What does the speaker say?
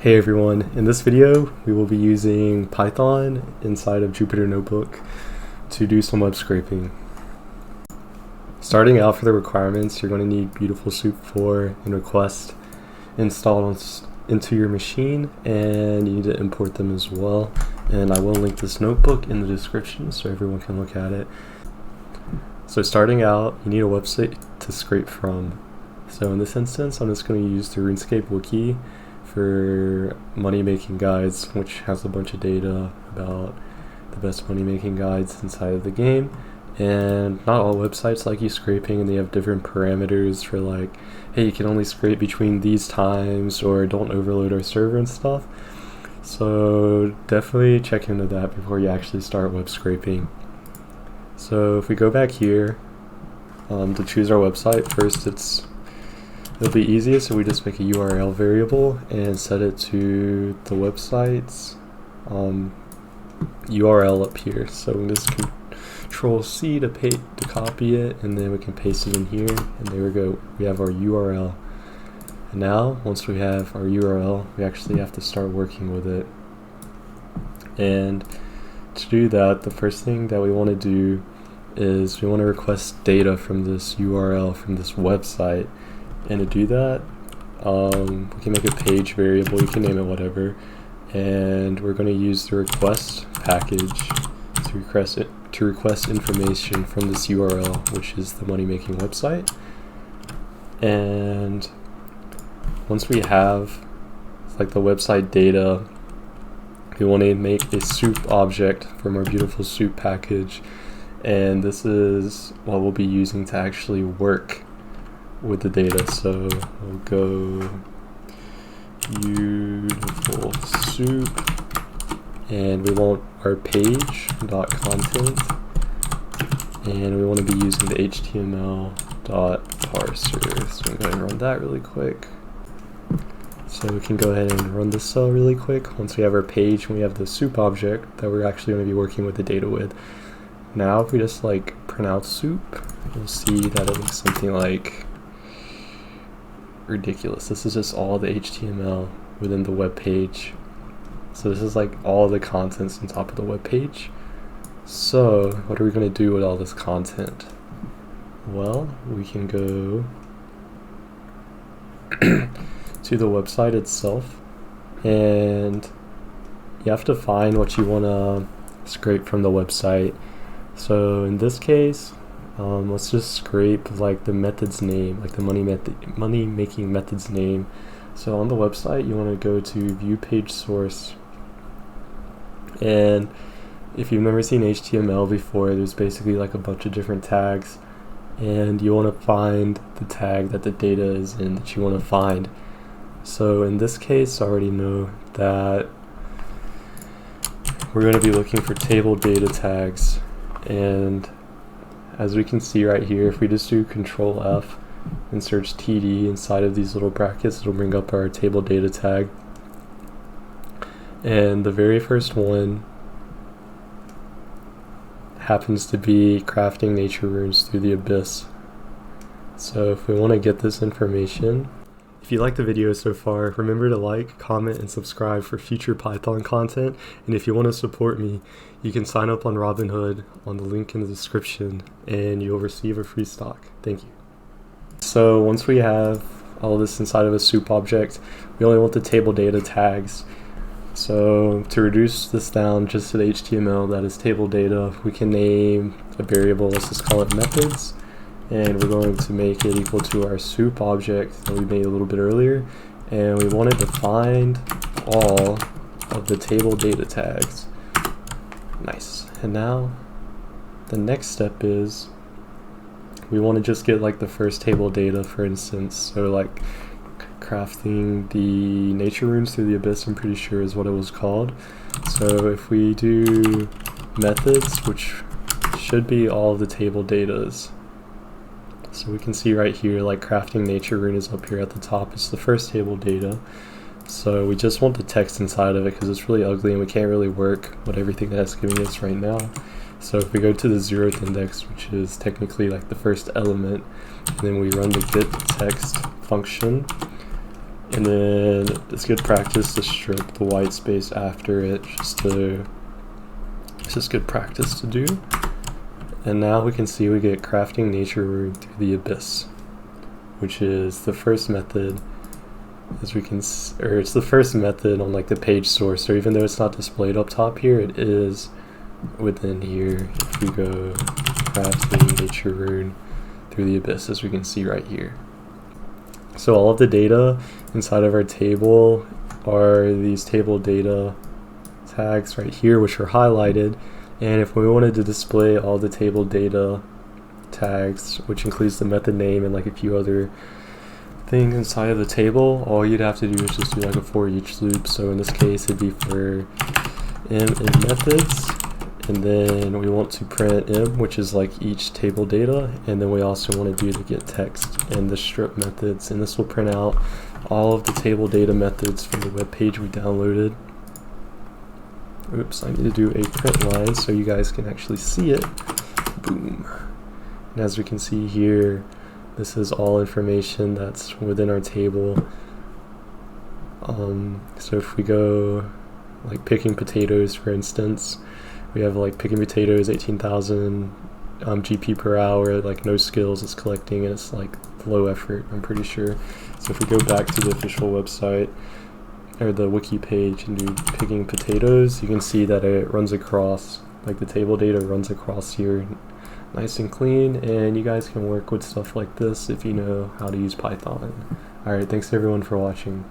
Hey everyone, in this video we will be using Python inside of Jupyter Notebook to do some web scraping. Starting out for the requirements, you're going to need Beautiful Soup 4 and Request installed into your machine, and you need to import them as well. And I will link this notebook in the description so everyone can look at it. So starting out, you need a website to scrape from. So in this instance, I'm just going to use the RuneScape wiki for money making guides, which has a bunch of data about the best money making guides inside of the game. And not all websites like you scraping, and they have different parameters for like, hey, you can only scrape between these times, or don't overload our server and stuff. So definitely check into that before you actually start web scraping. So if we go back here to choose our website, first it'll be easiest if we just make a URL variable and set it to the website's URL up here. So we just Control C to copy it, and then we can paste it in here, and there we go. We have our URL. And now, once we have our URL, we actually have to start working with it. And to do that, the first thing that we want to do is we want to request data from this URL, from this website. And to do that, we can make a page variable, you can name it whatever, and we're going to use the request package to request information from this URL, which is the money making website. And once we have like the website data, we want to make a soup object from our Beautiful Soup package, and this is what we'll be using to actually work with the data. So we'll go Beautiful Soup, and we want our page.content, and we want to be using the HTML.parser. So I'm going to go ahead and run that really quick. So we can go ahead and run this cell really quick. Once we have our page and we have the soup object that we're actually going to be working with the data with. Now if we just like print out soup, you'll see that it looks something like ridiculous. This is just all the HTML within the web page. So this is like all the contents on top of the web page. So what are we going to do with all this content? Well, we can go to the website itself, and you have to find what you want to scrape from the website. So in this case, let's just scrape like the method's name, like the money making method's name. So on the website, you want to go to view page source, and if you've never seen HTML before, there's basically like a bunch of different tags, and you want to find the tag that the data is in that you want to find. So in this case, I already know that we're going to be looking for table data tags, and as we can see right here, if we just do Control F and search TD inside of these little brackets, it'll bring up our table data tag. And the very first one happens to be crafting nature runes through the abyss. So if we want to get this information, if you like the video so far, remember to like, comment, and subscribe for future Python content. And if you want to support me, you can sign up on Robinhood on the link in the description, and you'll receive a free stock. Thank you. So once we have all of this inside of a soup object, we only want the table data tags. So to reduce this down just to the HTML that is table data, we can name a variable, let's just call it methods. And we're going to make it equal to our soup object that we made a little bit earlier, and we want to define all of the table data tags. Nice. And now the next step is we want to just get like the first table data, for instance. So like crafting the nature runes through the abyss, I'm pretty sure is what it was called. So if we do methods, which should be all of the table datas. So we can see right here, like crafting nature rune is up here at the top. It's the first table data. So we just want the text inside of it because it's really ugly and we can't really work with everything that's giving us right now. So if we go to the 0th index, which is technically like the first element, and then we run the get text function, And then it's good practice to strip the white space after it, it's just good practice to do. And now we can see we get crafting nature rune through the abyss, which is the first method, as we can, or it's the first method on like the page source. So even though it's not displayed up top here, it is within here. If we go crafting nature rune through the abyss, as we can see right here. So all of the data inside of our table are these table data tags right here, which are highlighted. And if we wanted to display all the table data tags, which includes the method name and like a few other things inside of the table, all you'd have to do is just do like a for each loop. So in this case, it'd be for m in methods, and then we want to print m, which is like each table data, and then we also want to do the get text and the strip methods, and this will print out all of the table data methods from the web page we downloaded. Oops, I need to do a print line so you guys can actually see it. Boom. And as we can see here, this is all information that's within our table. So if we go like picking potatoes, for instance, we have like picking potatoes 18,000 GP per hour, like no skills it's collecting, and it's like low effort, I'm pretty sure. So if we go back to the official website or the wiki page and do picking potatoes, you can see that it runs across, like the table data runs across here nice and clean, and you guys can work with stuff like this if you know how to use Python. Alright, thanks everyone for watching.